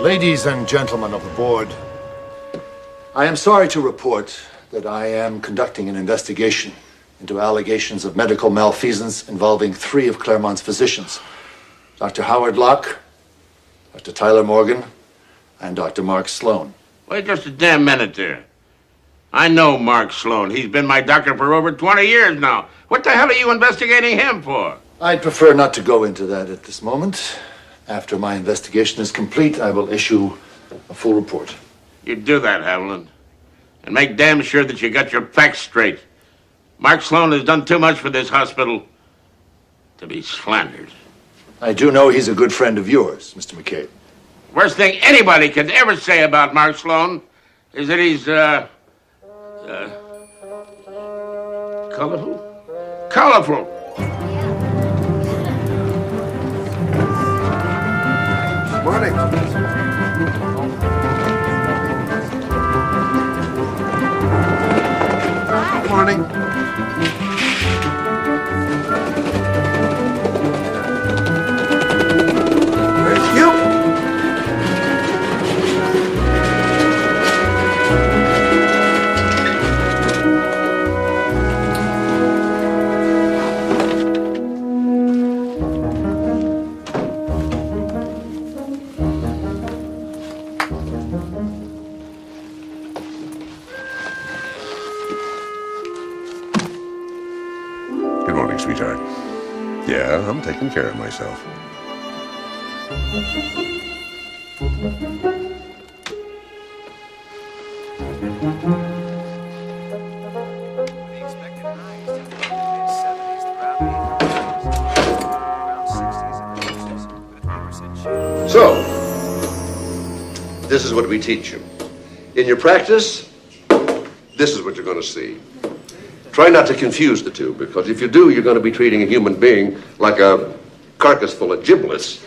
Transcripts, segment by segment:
Ladies and gentlemen of the board, I am sorry to report that I am conducting an investigation into allegations of medical malfeasance involving 3 of Claremont's physicians, Dr. Howard Locke, Dr. Tyler Morgan, and Dr. Mark Sloan. Wait just a damn minute there. I know Mark Sloan. He's been my doctor for over 20 years now. What the hell are you investigating him for? I'd prefer not to go into that at this moment. After my investigation is complete, I will issue a full report. You do that, Haviland. And make damn sure that you got your facts straight. Mark Sloan has done too much for this hospital to be slandered. I do know he's a good friend of yours, Mr. McCabe. Worst thing anybody could ever say about Mark Sloan is that he's, colorful? Colorful. Morning. Good morning. Thank you. Good morning, sweetheart. Yeah, I'm taking care of myself. So, this is what we teach you. In your practice, this is what you're going to see. Try not to confuse the two, because if you do, you're going to be treating a human being like a carcass full of giblets.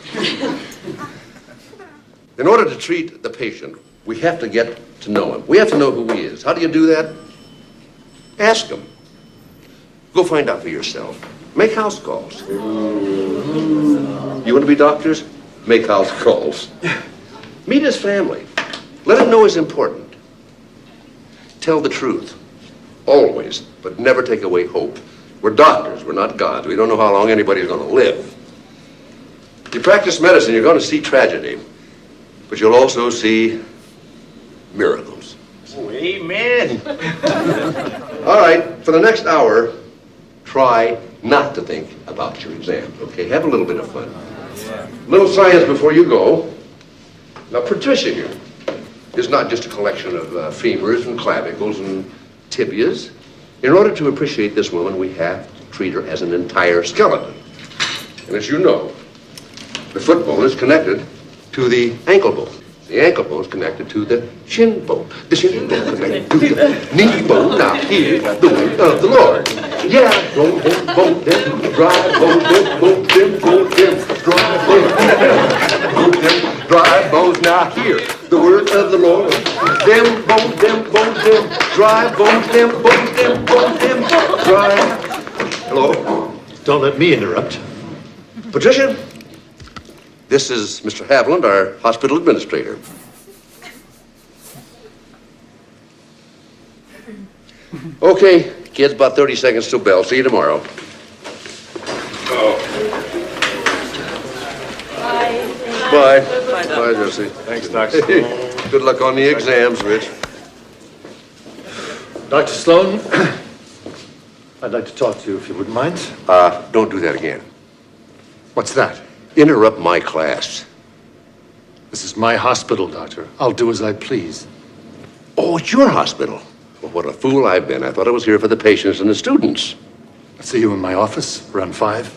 In order to treat the patient, we have to get to know him. We have to know who he is. How do you do that? Ask him. Go find out for yourself. Make house calls. You want to be doctors? Make house calls. Meet his family. Let him know he's important. Tell the truth. Always, but never take away hope. We're doctors, we're not gods. We don't know how long anybody's going to live. You practice medicine, you're going to see tragedy, but you'll also see miracles. Oh, amen. All right, for the next hour, try not to think about your exams, okay? Have a little bit of fun. Little science before you go. Now, Patricia here is not just a collection of femurs and clavicles and tibias. In order to appreciate this woman, we have to treat her as an entire skeleton. And as you know, the foot bone is connected to the ankle bone. The ankle bone is connected to the shin bone. The shin bone is connected to the knee bone. Now hear the word of the Lord. Yeah, bone them, dry, bone them, dry, bone them, dry bones. Now hear the word of the Lord. Them, dry bones, them, dry. Hello? Don't let me interrupt. Patricia, this is Mr. Haviland, our hospital administrator. Okay, kids, about 30 seconds till bell. See you tomorrow. Bye. Bye, Josie. Thanks, Doctor. Good luck on the exams, Rich. Dr. Sloan, I'd like to talk to you if you wouldn't mind. Don't do that again. What's that? Interrupt my class. This is my hospital, Doctor. I'll do as I please. Oh, it's your hospital. Well, what a fool I've been. I thought I was here for the patients and the students. I'll see you in my office around 5.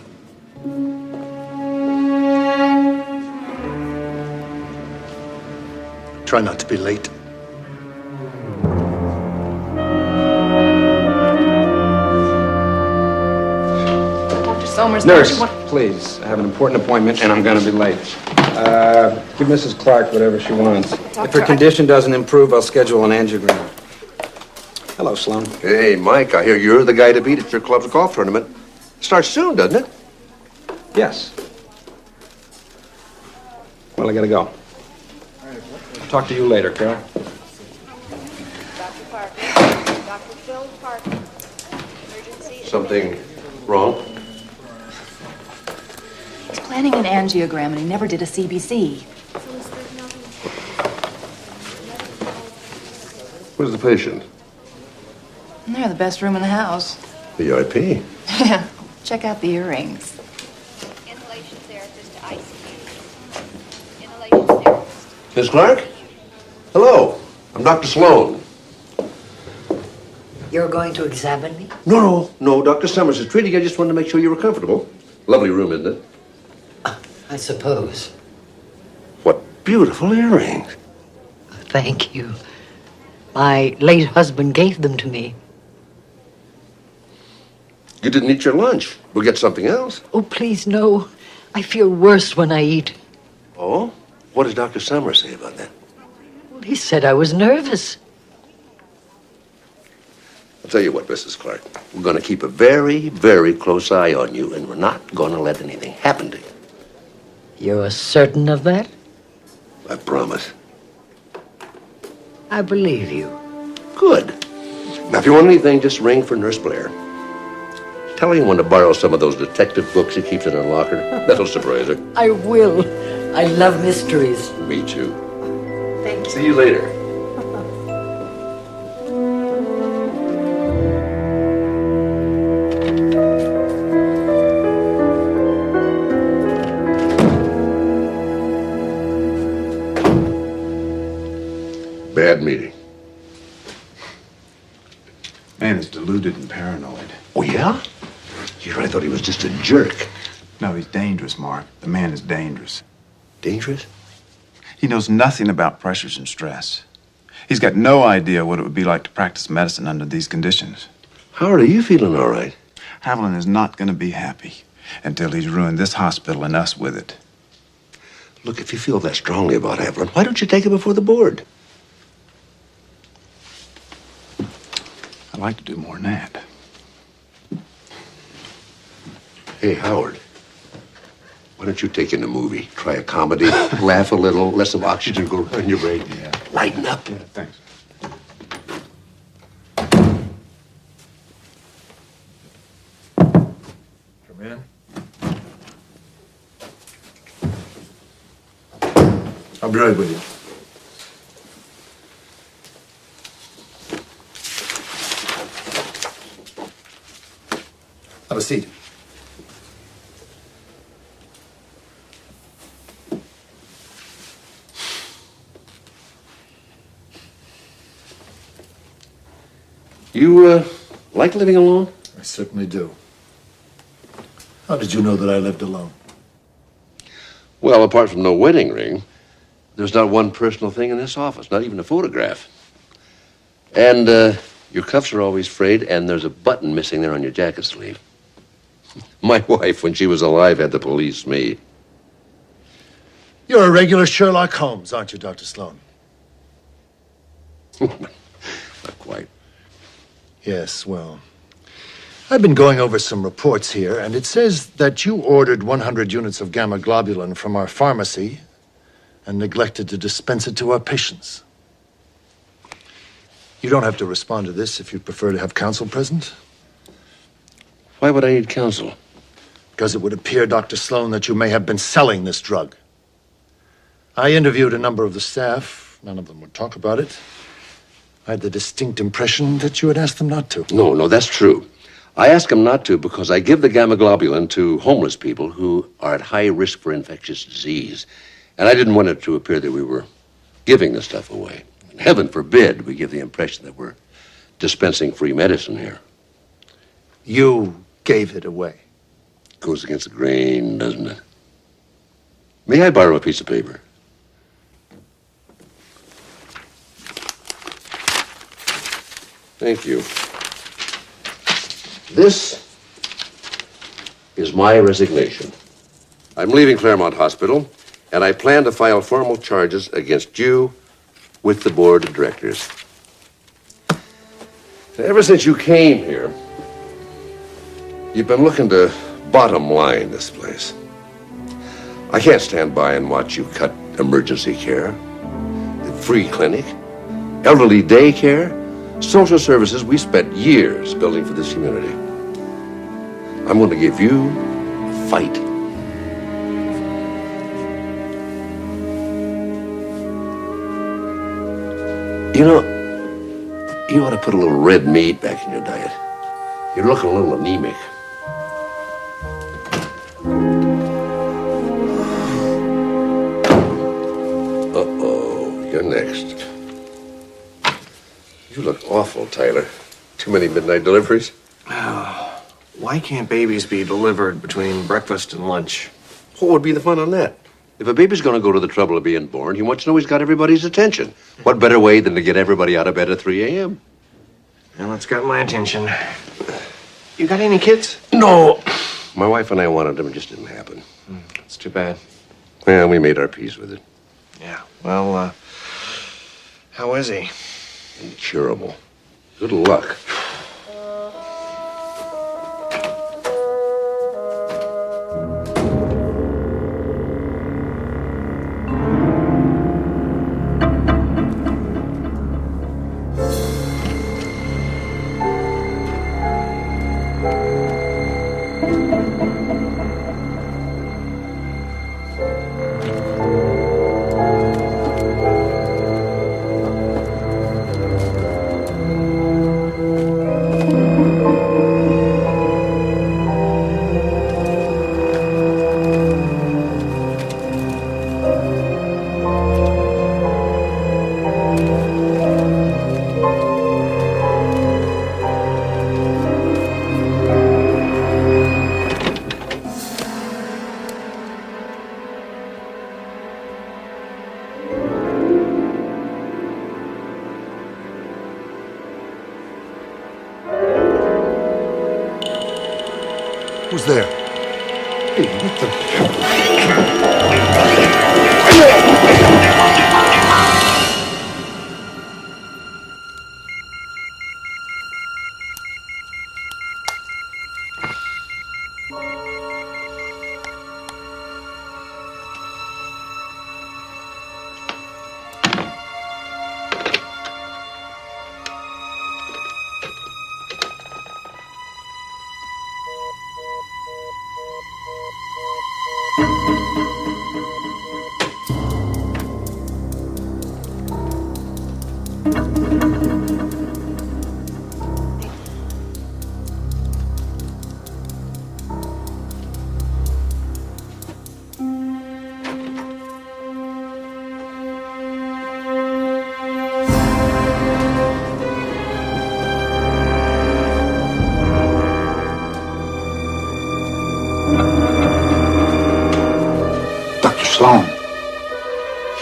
Try not to be late. Nurse, please. I have an important appointment, and I'm going to be late. Give Mrs. Clark whatever she wants. If her condition doesn't improve, I'll schedule an angiogram. Hello, Sloan. Hey, Mike, I hear you're the guy to beat at your club's golf tournament. Starts soon, doesn't it? Yes. Well, I gotta go. Talk to you later, Carol. Dr. Parker. Dr. Phil Parker. Emergency. Something wrong? He's planning an angiogram and he never did a CBC. Where's the patient? And they're the best room in the house. VIP. Yeah. Check out the earrings. Inhalation therapist to ICU. Inhalation therapist. Miss Clark? Hello. I'm Dr. Sloan. You're going to examine me? No. Dr. Summers is treating. I just wanted to make sure you were comfortable. Lovely room, isn't it? I suppose. What beautiful earrings. Thank you. My late husband gave them to me. You didn't eat your lunch. We'll get something else. Oh, please, no. I feel worse when I eat. Oh? What does Dr. Summers say about that? Well, he said I was nervous. I'll tell you what, Mrs. Clark. We're going to keep a very, very close eye on you, and we're not going to let anything happen to you. You're certain of that? I promise. I believe you. Good. Now, if you want anything, just ring for Nurse Blair. Tell her you want to borrow some of those detective books she keeps in her locker. That'll surprise her. I will. I love mysteries. Me too. Thank you. See you later. Bad meeting. Man is deluded and paranoid. Oh, yeah? I thought he was just a jerk. No, he's dangerous, Mark. The man is dangerous. Dangerous? He knows nothing about pressures and stress. He's got no idea what it would be like to practice medicine under these conditions. Howard, are you feeling all right? Haviland is not going to be happy until he's ruined this hospital and us with it. Look, if you feel that strongly about Haviland, why don't you take it before the board? I'd like to do more than that. Hey, Howard, why don't you take in a movie? Try a comedy, laugh a little, let some oxygen go around your brain. Yeah. Lighten up. Yeah, thanks. Come in. I'll be right with you. Have a seat. You, like living alone? I certainly do. How did you know that I lived alone? Well, apart from no wedding ring, there's not one personal thing in this office, not even a photograph. And, your cuffs are always frayed, and there's a button missing there on your jacket sleeve. My wife, when she was alive, had to police me. You're a regular Sherlock Holmes, aren't you, Dr. Sloan? Not quite. Yes, well, I've been going over some reports here, and it says that you ordered 100 units of gamma globulin from our pharmacy and neglected to dispense it to our patients. You don't have to respond to this if you prefer to have counsel present. Why would I need counsel? Because it would appear, Dr. Sloan, that you may have been selling this drug. I interviewed a number of the staff. None of them would talk about it. I had the distinct impression that you had asked them not to. No, that's true. I ask them not to because I give the gamma globulin to homeless people who are at high risk for infectious disease. And I didn't want it to appear that we were giving the stuff away. Heaven forbid we give the impression that we're dispensing free medicine here. You gave it away. Goes against the grain, doesn't it? May I borrow a piece of paper? Thank you. This is my resignation. I'm leaving Claremont Hospital, and I plan to file formal charges against you with the board of directors. Ever since you came here, you've been looking to bottom line this place. I can't stand by and watch you cut emergency care. free clinic, elderly daycare, social services we spent years building for this community. I'm going to give you a fight. You know, you ought to put a little red meat back in your diet. You're looking a little anemic. Uh-oh, you're next. You look awful, Tyler. Too many midnight deliveries? Why can't babies be delivered between breakfast and lunch? What would be the fun on that? If a baby's going to go to the trouble of being born, he wants to know he's got everybody's attention. What better way than to get everybody out of bed at 3 a.m.? Well, it's got my attention. You got any kids? No. My wife and I wanted them, it just didn't happen. It's too bad. Well, we made our peace with it. Yeah. Well, how is he? Incurable. Good luck. Who's there? Hey, what the... Sloan.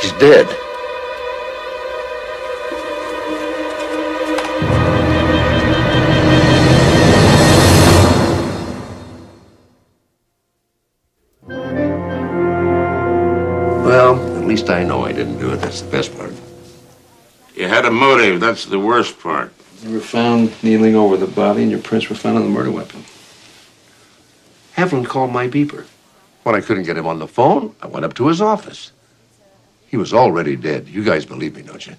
He's dead. Well, at least I know I didn't do it. That's the best part. You had a motive. That's the worst part. You were found kneeling over the body, and your prints were found on the murder weapon. Havlin called my beeper. When I couldn't get him on the phone, I went up to his office. He was already dead. You guys believe me, don't you?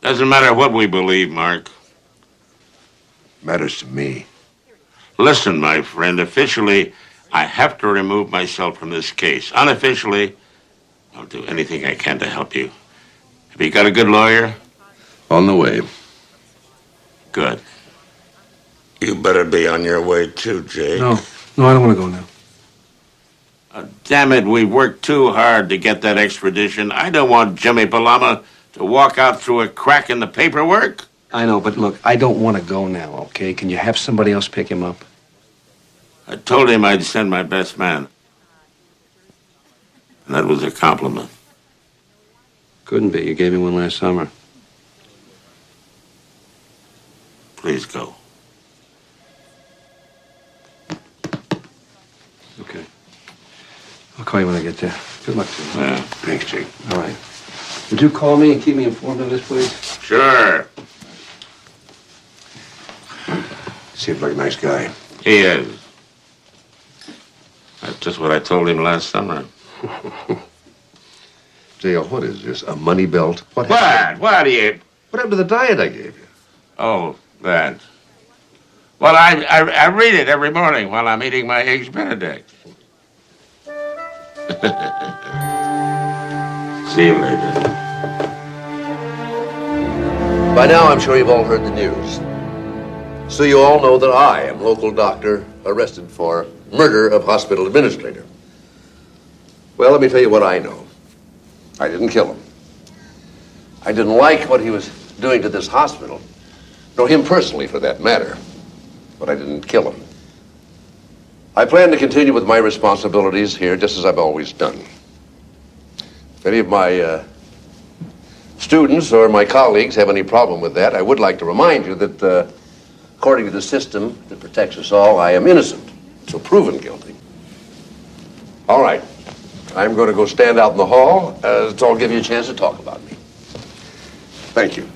Doesn't matter what we believe, Mark. Matters to me. Listen, my friend, officially, I have to remove myself from this case. Unofficially, I'll do anything I can to help you. Have you got a good lawyer? On the way. Good. You better be on your way too, Jake. No, I don't want to go now. Damn it, we worked too hard to get that extradition. I don't want Jimmy Palama to walk out through a crack in the paperwork. I know, but look, I don't want to go now, okay? Can you have somebody else pick him up? I told him I'd send my best man. And that was a compliment. Couldn't be. You gave me one last summer. Please go. Okay. I'll call you when I get there. Good luck to you. Yeah. Thanks, Jake. All right. Would you call me and keep me informed of this, please? Sure. Seems like a nice guy. He is. That's just what I told him last summer. Dale, what is this? A money belt? What do you... What happened to the diet I gave you? Oh, that. Well, I read it every morning while I'm eating my eggs Benedict. See you later. By now, I'm sure you've all heard the news. So you all know that I am local doctor arrested for murder of hospital administrator. Well, let me tell you what I know. I didn't kill him. I didn't like what he was doing to this hospital, nor him personally for that matter, but I didn't kill him. I plan to continue with my responsibilities here just as I've always done. If any of my students or my colleagues have any problem with that, I would like to remind you that according to the system that protects us all, I am innocent, so proven guilty. All right. I'm going to go stand out in the hall to all give you a chance to talk about me. Thank you.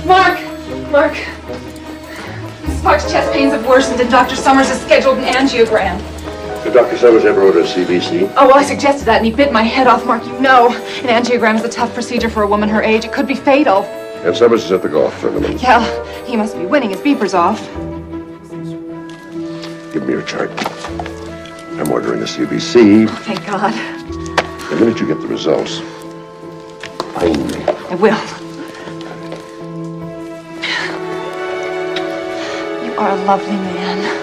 Mark. Mrs. Park's chest pains have worsened and Dr. Summers has scheduled an angiogram. Did Dr. Summers ever order a CBC? Oh, well, I suggested that and he bit my head off, Mark. You know, an angiogram is a tough procedure for a woman her age. It could be fatal. And Summers is at the golf tournament. Yeah, he must be winning. His beeper's off. Give me your chart. I'm ordering a CBC. Oh, thank God. The minute you get the results, find me. I will. You are a lovely man.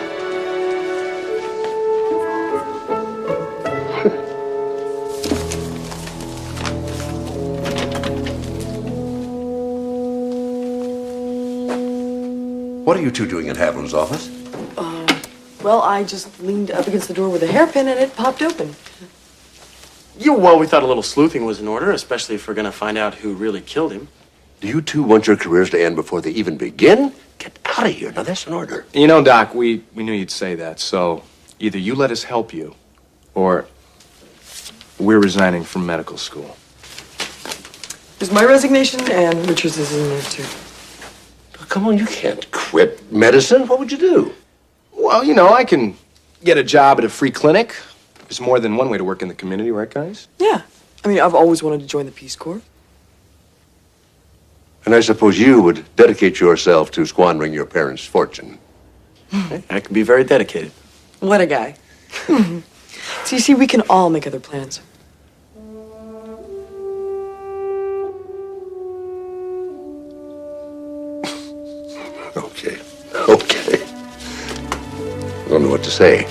What are you two doing in Haviland's office? Well, I just leaned up against the door with a hairpin and it popped open. Yeah, well, we thought a little sleuthing was in order, especially if we're going to find out who really killed him. Do you two want your careers to end before they even begin? Get out of here. Now, that's an order. You know, Doc, we knew you'd say that, so either you let us help you, or we're resigning from medical school. There's my resignation and Richard's is in there, too. Come on, you can't quit medicine. What would you do? Well, you know, I can get a job at a free clinic. There's more than one way to work in the community, right, guys? Yeah. I mean, I've always wanted to join the Peace Corps. And I suppose you would dedicate yourself to squandering your parents' fortune. I can be very dedicated. What a guy. So you see, we can all make other plans. Okay. I don't know what to say.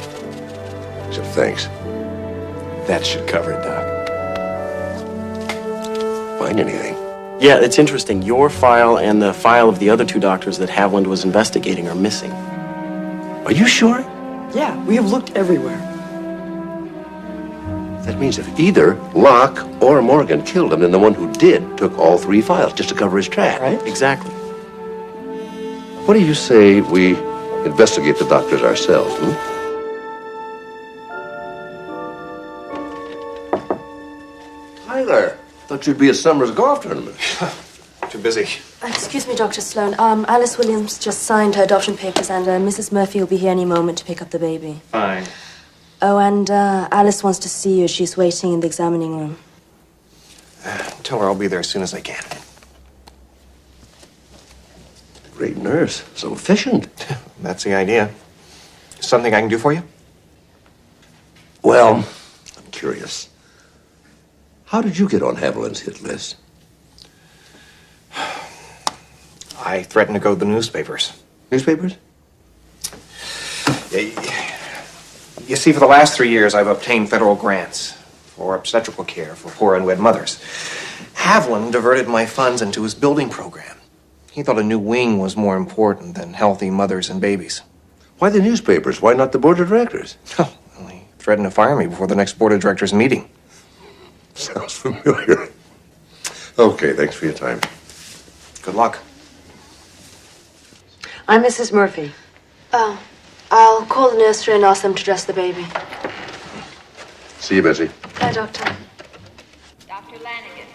Except thanks. That should cover it, Doc. Find anything? Yeah, it's interesting. Your file and the file of the other two doctors that Haviland was investigating are missing. Are you sure? Yeah, we have looked everywhere. That means if either Locke or Morgan killed him, then the one who did took all three files just to cover his track. Right? Exactly. What do you say we investigate the doctors ourselves, Tyler, thought you'd be at Summers golf tournament. Too busy. Excuse me, Dr. Sloan. Alice Williams just signed her adoption papers, and Mrs. Murphy will be here any moment to pick up the baby. Fine. Oh, and Alice wants to see you. She's waiting in the examining room. Tell her I'll be there as soon as I can. Great nurse. So efficient. That's the idea. Something I can do for you? Well, I'm curious. How did you get on Haviland's hit list? I threatened to go to the newspapers. Newspapers? You see, for the last 3 years, I've obtained federal grants for obstetrical care for poor unwed mothers. Haviland diverted my funds into his building program. He thought a new wing was more important than healthy mothers and babies. Why the newspapers? Why not the board of directors? Oh, well, he threatened to fire me before the next board of directors meeting. Sounds familiar. Okay, thanks for your time. Good luck. I'm Mrs. Murphy. Oh, I'll call the nursery and ask them to dress the baby. See you, Bessie. Bye, Doctor. Dr. Lanigan.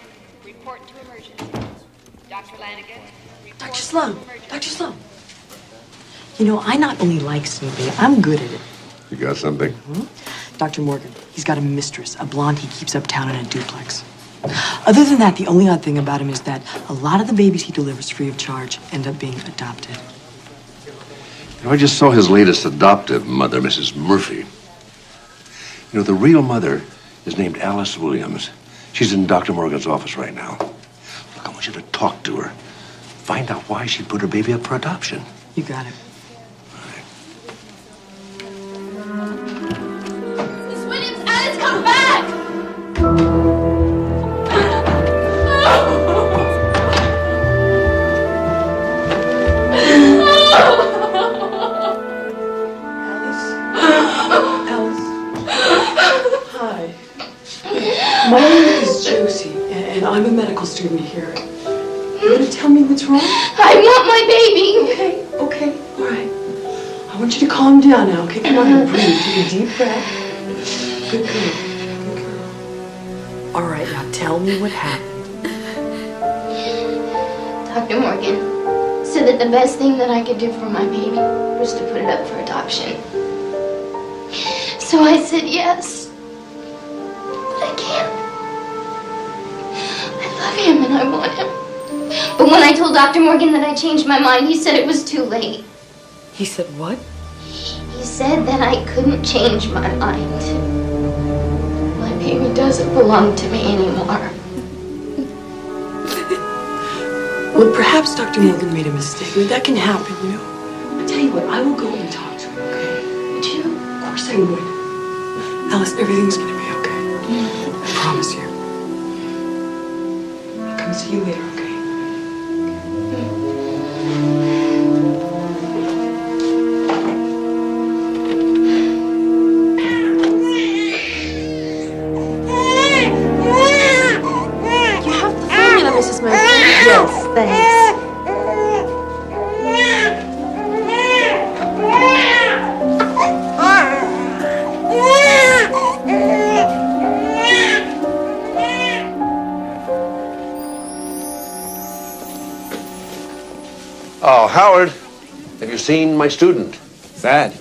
Report to emergency. Dr. Lanigan. Dr. Sloan. Dr. Sloan. You know, I not only like snooping, I'm good at it. You got something? Dr. Morgan, he's got a mistress, a blonde he keeps uptown in a duplex. Other than that, the only odd thing about him is that a lot of the babies he delivers free of charge end up being adopted. You know, I just saw his latest adoptive mother, Mrs. Murphy. You know, the real mother is named Alice Williams. She's in Dr. Morgan's office right now. Look, I want you to talk to her. Find out why she put her baby up for adoption. You got it. Miss Williams, Alice, come back! Hi. My name is Josie, and I'm a medical student here. You want to tell me what's wrong? I want my baby! Okay, all right. I want you to calm down now, okay? Come on and breathe. Take a deep breath. Good girl. Good girl. All right, now tell me what happened. Dr. Morgan said that the best thing that I could do for my baby was to put it up for adoption. So I said yes. But I can't. I love him and I want him. But when I told Dr. Morgan that I changed my mind, he said it was too late. He said what? He said that I couldn't change my mind. My baby doesn't belong to me anymore. Well, perhaps Dr. Morgan made a mistake. I mean, that can happen, you know. I tell you what, I will go and talk to him, okay? Would you? Of course I would. Alice, everything's gonna be okay. I promise you. I'll come see you later, okay? You have the formula, Mrs. Murphy. Yes, thanks. Oh, Howard, have you seen my student? Thad.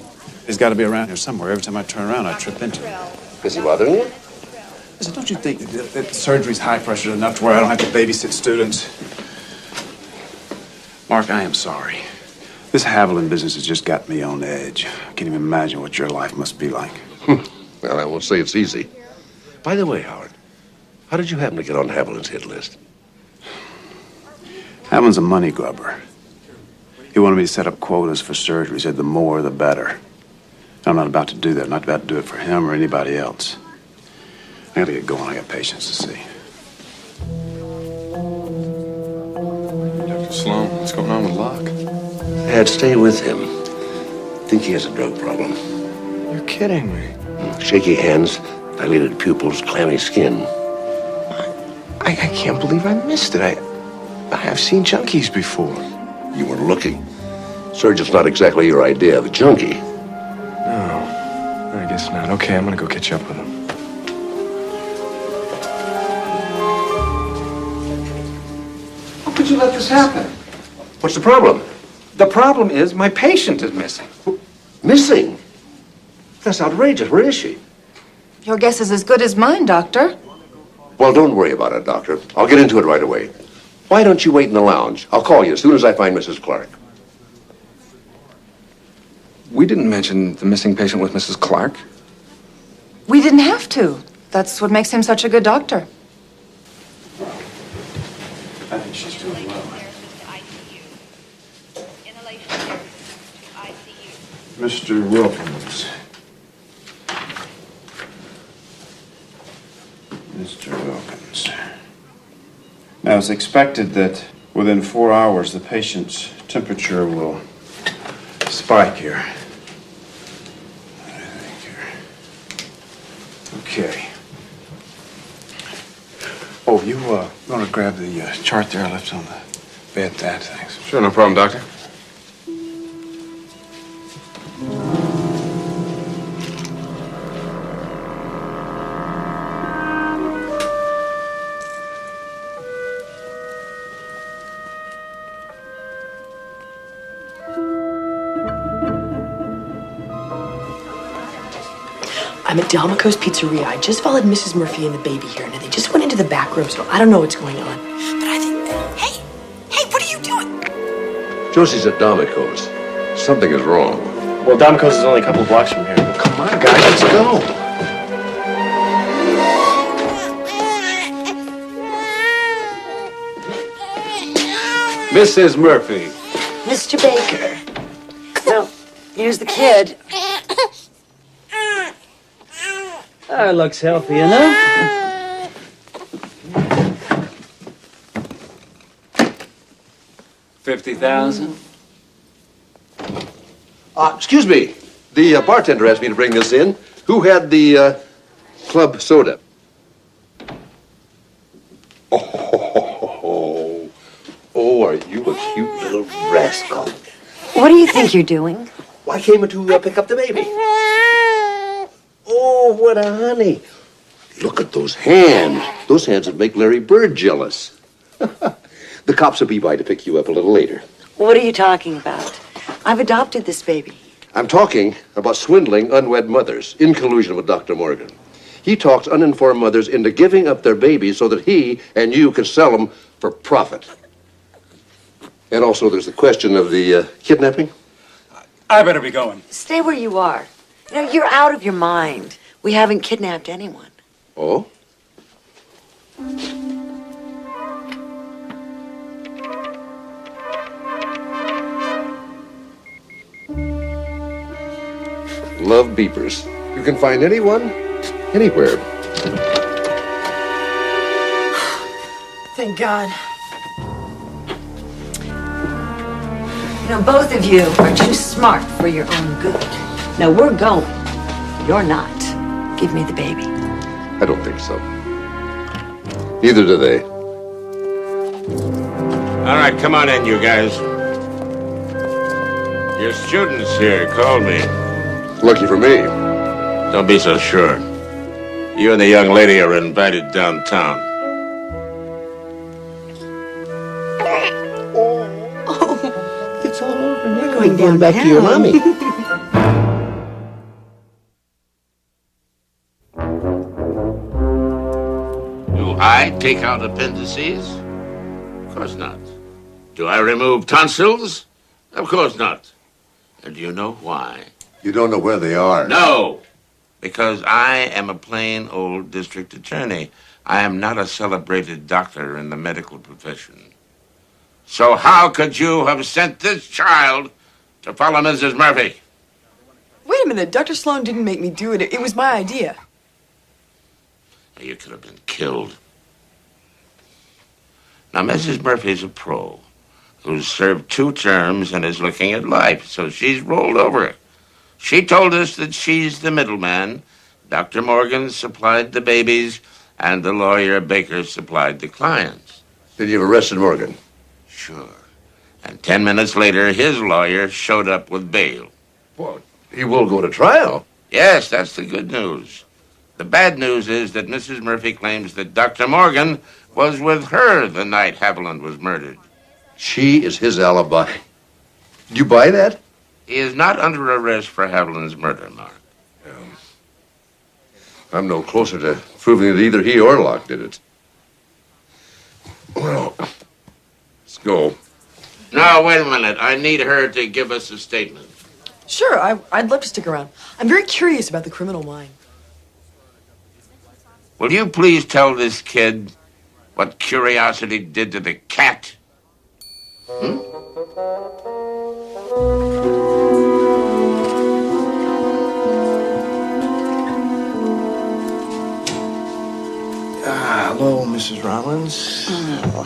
He's got to be around here somewhere. Every time I turn around, I trip into him. Is he bothering you? Listen, don't you think that surgery's high pressure enough to where I don't have to babysit students? Mark, I am sorry. This Haviland business has just got me on edge. I can't even imagine what your life must be like. Well, I won't say it's easy. By the way, Howard, how did you happen to get on Haviland's hit list? Haviland's a money grubber. He wanted me to set up quotas for surgery. He said the more, the better. I'm not about to do that. I'm not about to do it for him or anybody else. I gotta get going. I got patients to see. Dr. Sloan, what's going on with Locke? Dad, stay with him. I think he has a drug problem. You're kidding me. Shaky hands, dilated pupils, clammy skin. I can't believe I missed it. I've seen junkies before. You weren't looking. Surgeon's not exactly your idea of a junkie. No, I guess not. Okay, I'm gonna go catch up with him. How could you let this happen? What's the problem? The problem is my patient is missing. Missing? That's outrageous. Where is she? Your guess is as good as mine, Doctor. Well, don't worry about it, Doctor. I'll get into it right away. Why don't you wait in the lounge? I'll call you as soon as I find Mrs. Clark. We didn't mention the missing patient with Mrs. Clark. We didn't have to. That's what makes him such a good doctor. I think she's doing well. Mr. Wilkins. Mr. Wilkins. Now, it's expected that within 4 hours, the patient's temperature will spike here. Okay. Oh, you want to grab the chart there I left on the bed? That, thanks. Sure, no problem, Doctor. I'm at Delmico's Pizzeria. I just followed Mrs. Murphy and the baby here, and they just went into the back room, so I don't know what's going on. But I think, hey, what are you doing? Josie's at Delmico's. Something is wrong. Well, Delmico's is only a couple blocks from here. Come on, guys, let's go. Mrs. Murphy. Mr. Baker. Well, here's the kid. Looks healthy enough. $50,000. Excuse me. The bartender asked me to bring this in. Who had the club soda? Oh, are you a cute little rascal? What do you think you're doing? Well, I came to pick up the baby. Oh, what a honey. Look at those hands. Those hands would make Larry Bird jealous. The cops will be by to pick you up a little later. What are you talking about? I've adopted this baby. I'm talking about swindling unwed mothers in collusion with Dr. Morgan. He talks uninformed mothers into giving up their babies so that he and you can sell them for profit. And also, there's the question of the kidnapping. I better be going. Stay where you are. You know, you're out of your mind. We haven't kidnapped anyone. Oh? Love beepers. You can find anyone, anywhere. Thank God. You know, both of you are too smart for your own good. Now, we're going. You're not. Give me the baby. I don't think so. Neither do they. All right, come on in, you guys. Your students here called me. Lucky for me. Don't be so sure. You and the young lady are invited downtown. It's all over now. You're going back to your mommy. Do I take out appendices? Of course not. Do I remove tonsils? Of course not. And do you know why? You don't know where they are. No! Because I am a plain old district attorney. I am not a celebrated doctor in the medical profession. So how could you have sent this child to follow Mrs. Murphy? Wait a minute. Dr. Sloan didn't make me do it. It was my idea. You could have been killed. Now, Mrs. Murphy's a pro who's served 2 terms and is looking at life, so she's rolled over. She told us that she's the middleman. Dr. Morgan supplied the babies, and the lawyer Baker supplied the clients. Then you've arrested Morgan? Sure. And 10 minutes later, his lawyer showed up with bail. Well, he will go to trial. Yes, that's the good news. The bad news is that Mrs. Murphy claims that Dr. Morgan was with her the night Haviland was murdered. She is his alibi. You buy that? He is not under arrest for Haviland's murder, Mark. I'm no closer to proving that either he or Locke did it. Well, let's go. Now, wait a minute. I need her to give us a statement. Sure, I'd love to stick around. I'm very curious about the criminal mind. Will you please tell this kid what curiosity did to the cat? Hello, Mrs. Rollins. Oh,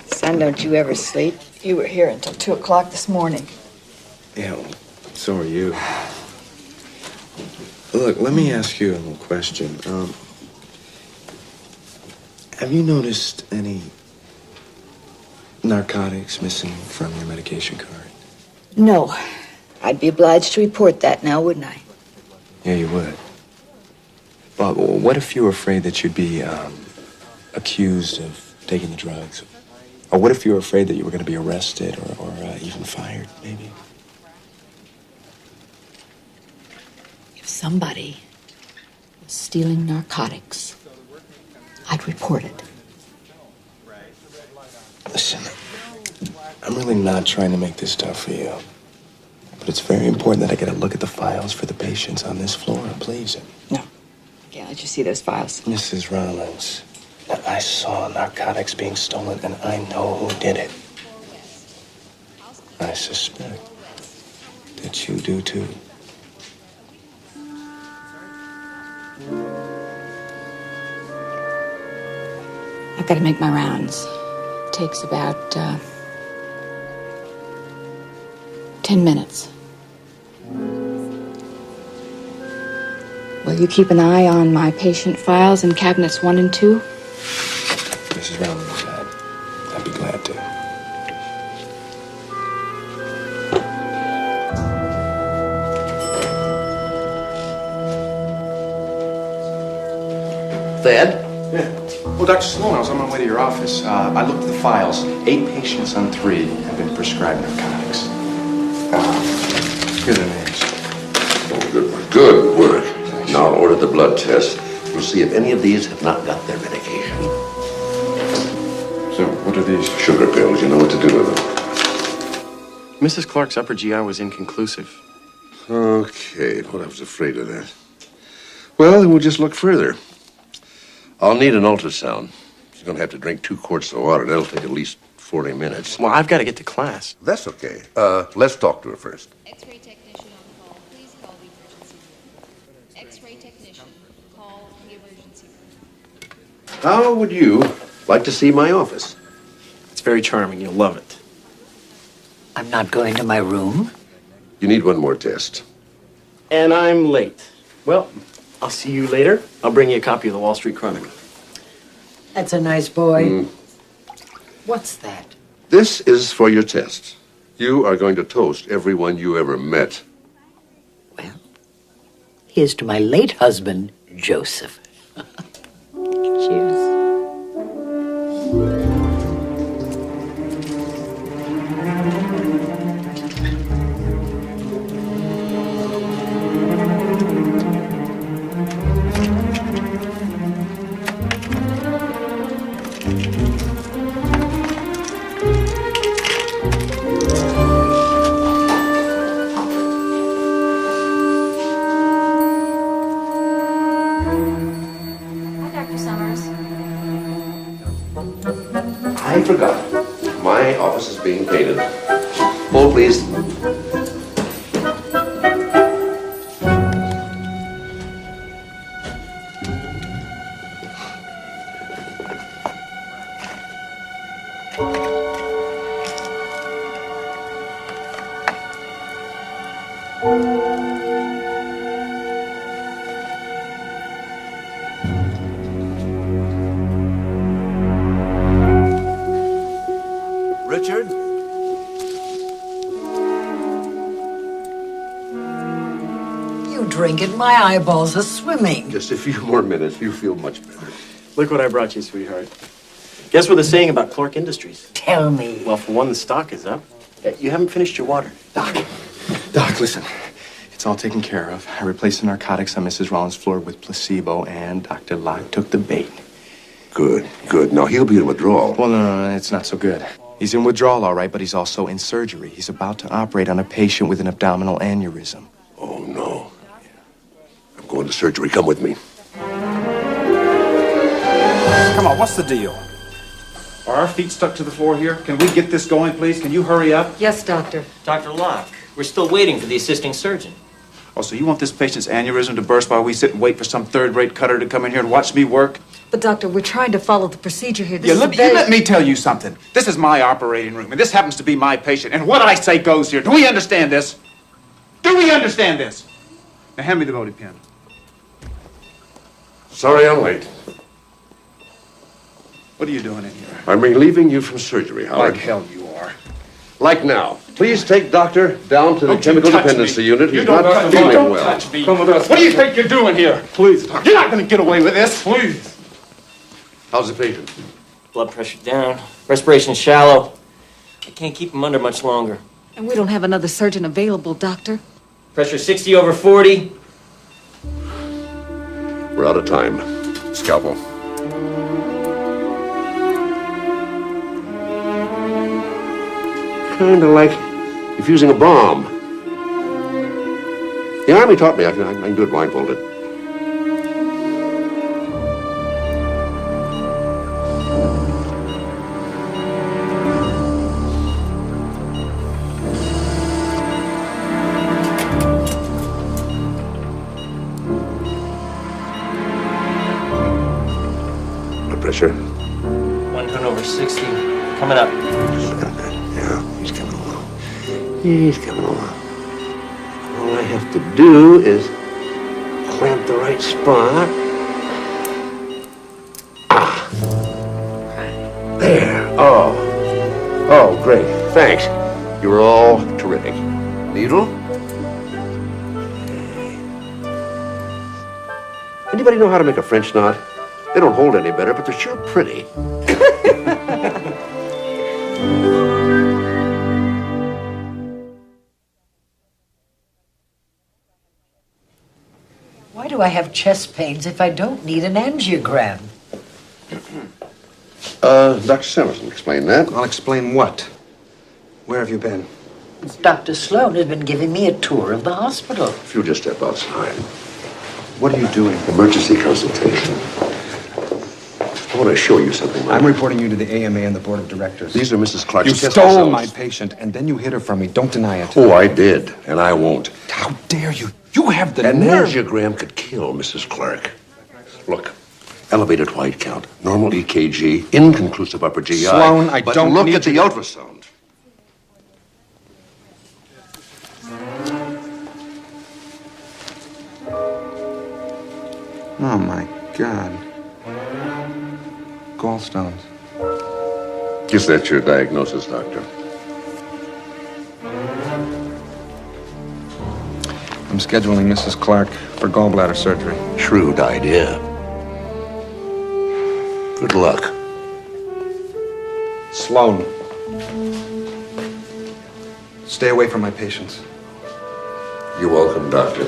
son, don't you ever sleep? You were here until 2 o'clock this morning. Yeah, well, so are you. Look, let me ask you a little question. Have you noticed any narcotics missing from your medication card? No. I'd be obliged to report that now, wouldn't I? Yeah, you would. But what if you were afraid that you'd be accused of taking the drugs? Or what if you were afraid that you were going to be arrested or even fired, maybe? If somebody stealing narcotics, I'd report it. Listen, I'm really not trying to make this tough for you. But it's very important that I get a look at the files for the patients on this floor, please. No. Can't let you see those files. Mrs. Rollins, now, I saw narcotics being stolen, and I know who did it. I suspect that you do, too. I've got to make my rounds. It takes about 10 minutes. Will you keep an eye on my patient files in cabinets 1 and 2? Mrs. Rollins, I'd be glad to. Thad? Yeah. Well, Dr. Sloan, I was on my way to your office. I looked at the files. 8 patients on 3 have been prescribed narcotics. Here are their names. Oh, good work. Good work. Now I'll order the blood test. We'll see if any of these have not got their medication. So, what are these? Sugar pills. You know what to do with them. Mrs. Clark's upper GI was inconclusive. Okay, well, I was afraid of that. Well, then we'll just look further. I'll need an ultrasound. She's going to have to drink 2 quarts of water. That'll take at least 40 minutes. Well, I've got to get to class. That's okay. Let's talk to her first. X-ray technician on call. Please call the emergency room. X-ray technician, call the emergency room. How would you like to see my office? It's very charming. You'll love it. I'm not going to my room. You need one more test. And I'm late. Well, I'll see you later. I'll bring you a copy of the Wall Street Chronicle. That's a nice boy. What's that? This is for your test. You are going to toast everyone you ever met. Here's to my late husband, Joseph. Cheers. I forgot. My office is being painted. Hold, please. Richard? You drink it, my eyeballs are swimming. Just a few more minutes. You feel much better. Look what I brought you, sweetheart. Guess what they're saying about Clark Industries? Tell me. Well, for one, the stock is up. You haven't finished your water. Doc, listen. It's all taken care of. I replaced the narcotics on Mrs. Rollins' floor with placebo, and Dr. Locke took the bait. Good, good. Now, he'll be in withdrawal. Well, no, it's not so good. He's in withdrawal, all right, but he's also in surgery. He's about to operate on a patient with an abdominal aneurysm. Oh, no. I'm going to surgery. Come with me. Come on, what's the deal? Are our feet stuck to the floor here? Can we get this going, please? Can you hurry up? Yes, doctor. Dr. Locke, we're still waiting for the assisting surgeon. Oh, so you want this patient's aneurysm to burst while we sit and wait for some third-rate cutter to come in here and watch me work? But doctor, we're trying to follow the procedure here. You let me tell you something. This is my operating room, and this happens to be my patient. And what I say goes here. Do we understand this? Do we understand this? Now, hand me the voting pen. Sorry I'm late. What are you doing in here? I'm relieving you from surgery, Howard. Like hell you are. Like now. Please take Doctor down to the Don't you chemical touch dependency me. unit. You He's don't not touch me. feeling Don't well. touch me. Come with us. What do you think you're doing here? Please, Doctor. You're not going to get away with this. Please. How's the patient? Blood pressure down, respiration shallow. I can't keep him under much longer. And we don't have another surgeon available, doctor. Pressure 60/40. We're We're out of time. Scalpel. Kind of like defusing a bomb. The Army taught me I can do it blindfolded. Blood pressure. 100/60. Coming up. Yeah, he's coming along. He's coming along. All I have to do is clamp the right spot. Ah. There. Oh. Oh, great. Thanks. You were all terrific. Needle? Anybody know how to make a French knot? They don't hold any better, but they're sure pretty. Why do I have chest pains if I don't need an angiogram? Dr. Simerson, explain that. I'll explain what. Where have you been? Dr. Sloan has been giving me a tour of the hospital. If you'll just step outside. What are you doing? Emergency consultation. I want to show you something, Mike. I'm reporting you to the AMA and the board of directors. These are Mrs. Clark's You test stole results. my patient, and then you hid her from me. Don't deny it. Oh, I did, and I won't. How dare you? You have the An nerve. angiogram could kill Mrs. Clark. Look, elevated white count, normal EKG, inconclusive upper GI. Sloan, I but don't look need at the you- ultrasound. Oh, my God. Gallstones. Guess that's your diagnosis, doctor. I'm scheduling Mrs. Clark for gallbladder surgery. Shrewd idea. Good luck. Sloan. Stay away from my patients. You're welcome, doctor.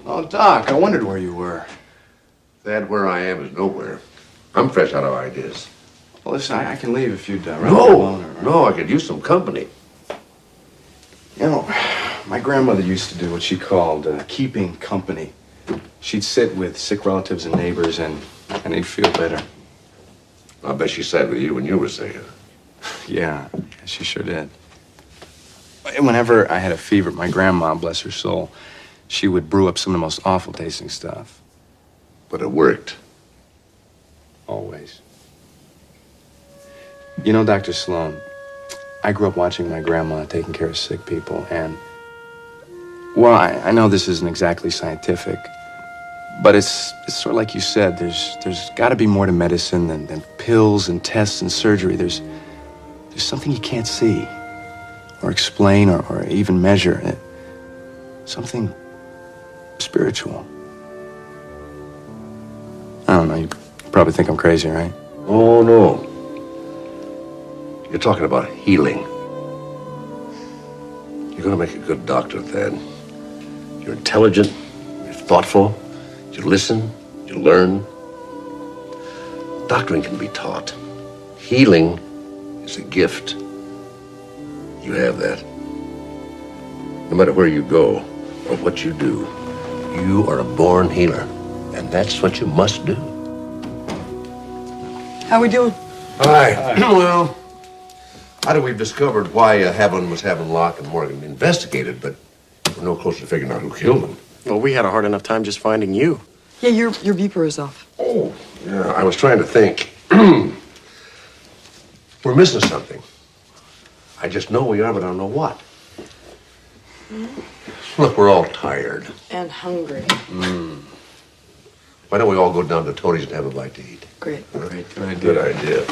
Oh, Doc, I wondered where you were. That where I am is nowhere. I'm fresh out of ideas. Well, listen, I can leave if you'd rather go alone. No, I could use some company. You know, my grandmother used to do what she called keeping company. She'd sit with sick relatives and neighbors, and they'd feel better. I bet she sat with you when you were sick. Yeah, she sure did. And whenever I had a fever, my grandma, bless her soul, she would brew up some of the most awful tasting stuff. But it worked. Always. You know, Dr. Sloan, I grew up watching my grandma taking care of sick people, and, well, I know this isn't exactly scientific, but it's sort of like you said, there's got to be more to medicine than pills and tests and surgery. There's something you can't see or explain or even measure. Something spiritual. I don't know, you probably think I'm crazy, right? Oh, no. You're talking about healing. You're going to make a good doctor, Thad. You're intelligent, you're thoughtful, you listen, you learn. Doctoring can be taught. Healing is a gift. You have that. No matter where you go or what you do, you are a born healer. And that's what you must do. How we doing? Hi. Well, how do we've discovered why Haviland was having Locke and Morgan investigated, but we're no closer to figuring out who killed them. Well, we had a hard enough time just finding you. Yeah, your beeper is off. Oh, yeah, I was trying to think. We're missing something. I just know we are, but I don't know what. Look, we're all tired. And hungry. Why don't we all go down to Tony's and have a bite to eat? Great. Great, good idea. Good idea.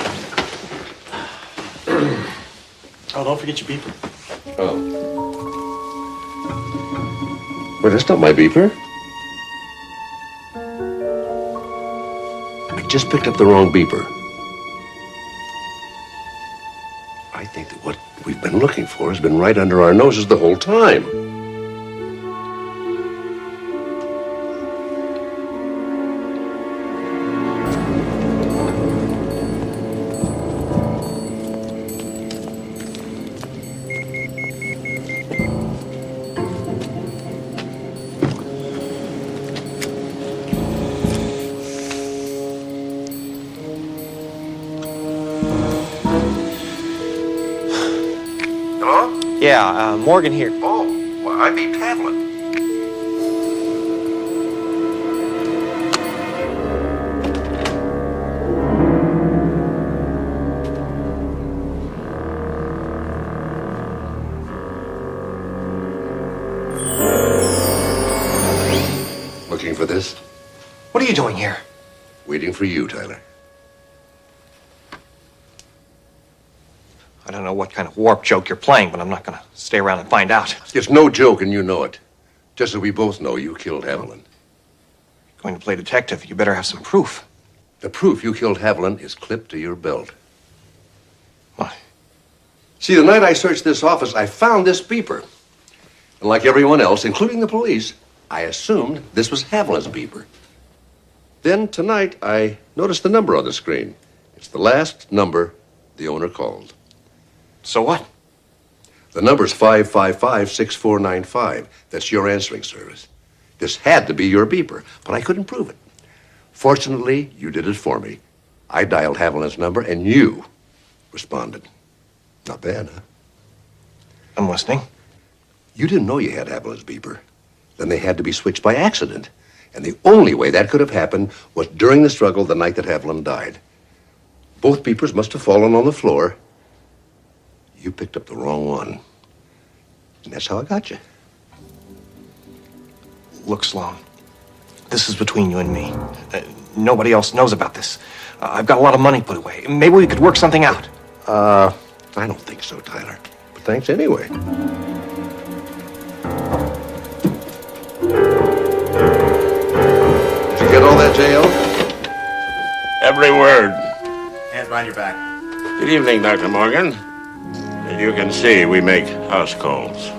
Oh, don't forget your beeper. Oh. Wait, that's not my beeper. just picked up the wrong beeper. I think that what we've been looking for has been right under our noses the whole time. Yeah, Morgan here. Oh, well, I beat Pavlin. Looking for this? What are you doing here? Waiting for you, Tyler. I don't know what kind of warp joke you're playing, but I'm not going to stay around and find out. It's no joke, and you know it. Just as we both know you killed Haviland. Going to play detective, you better have some proof. The proof you killed Haviland is clipped to your belt. Why? See, the night I searched this office, I found this beeper. And like everyone else, including the police, I assumed this was Haviland's beeper. Then tonight, I noticed the number on the screen. It's the last number the owner called. So what? The number's 555-6495. That's your answering service. This had to be your beeper, but I couldn't prove it. Fortunately, you did it for me. I dialed Haviland's number, and you responded. Not bad, huh? I'm listening. You didn't know you had Haviland's beeper. Then they had to be switched by accident. And the only way that could have happened was during the struggle the night that Haviland died. Both beepers must have fallen on the floor. You picked up the wrong one. And that's how I got you. Look, Sloan, this is between you and me. Nobody else knows about this. I've got a lot of money put away. Maybe we could work something out. I don't think so, Tyler. But thanks anyway. Did you get all that, J.L.? Every word. Hands behind your back. Good evening, Dr. Morgan. As you can see, we make house calls.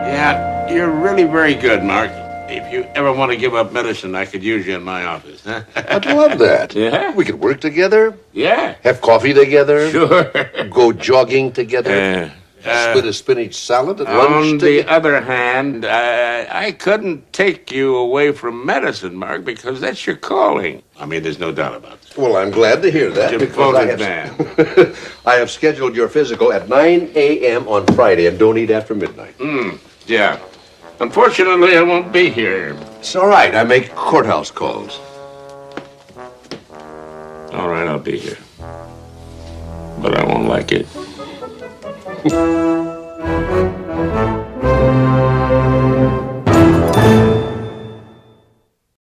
Yeah, you're really very good, Mark. If you ever want to give up medicine, I could use you in my office. Huh? I'd love that. Yeah? We could work together. Yeah. Have coffee together. Sure. Go jogging together. Split a spinach salad at lunch. On the other hand, I couldn't take you away from medicine, Mark, because that's your calling. I mean, there's no doubt about that. Well, I'm glad to hear that. Devoted man. I have scheduled your physical at 9 a.m. on Friday, and don't eat after midnight. Yeah. Unfortunately, I won't be here. It's all right. I make courthouse calls. All right, I'll be here. But I won't like it.